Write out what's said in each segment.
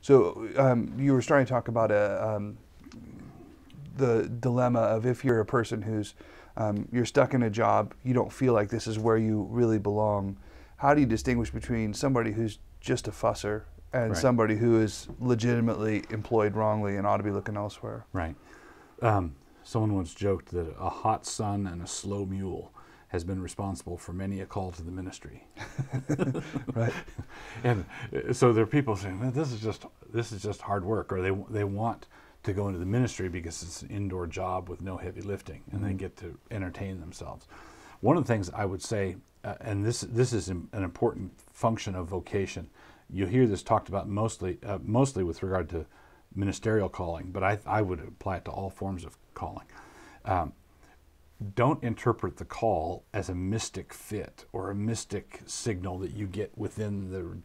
So you were starting to talk about the dilemma of if you're a person who's you're stuck in a job, you don't feel like this is where you really belong. How do you distinguish between somebody who's just a fusser and somebody who is legitimately employed wrongly and ought to be looking elsewhere? Right. Someone once joked that a hot sun and a slow mule has been responsible for many a call to the ministry. Right. And so there are people saying, well, this is just hard work, or they want to go into the ministry because it's an indoor job with no heavy lifting, and they get to entertain themselves. One of the things I would say, and this is an important function of vocation. You hear this talked about mostly with regard to ministerial calling, but I would apply it to all forms of calling. Don't interpret the call as a mystic fit or a mystic signal that you get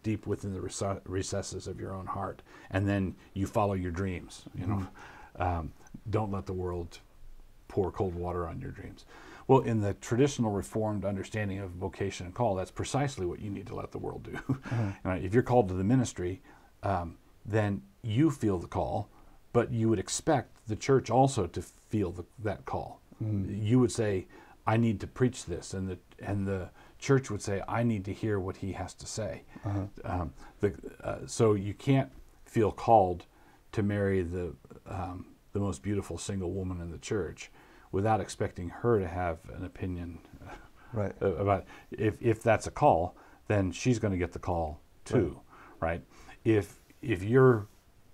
deep within the recesses of your own heart, and then you follow your dreams. Don't let the world pour cold water on your dreams. Well, in the traditional Reformed understanding of vocation and call, that's precisely what you need to let the world do. Right? If you're called to the ministry, then you feel the call, but you would expect the church also to feel that call. You would say, I need to preach this, and the church would say, I need to hear what he has to say. So you can't feel called to marry the most beautiful single woman in the church without expecting her to have an opinion about if that's a call, then she's going to get the call too, right? If you're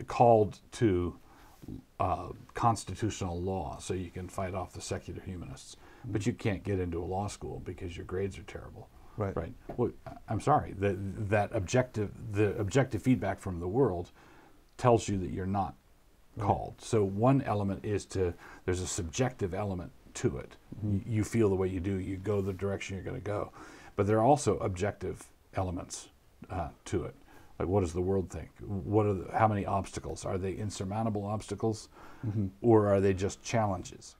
called to constitutional law so you can fight off the secular humanists, but you can't get into a law school because your grades are terrible, right? Well, I'm sorry, the objective feedback from the world tells you that you're not called. So one element is there's a subjective element to it. You feel the way you do, you go the direction you're going to go, but there are also objective elements to it. Like, what does the world think? How many obstacles? Are they insurmountable obstacles, or are they just challenges?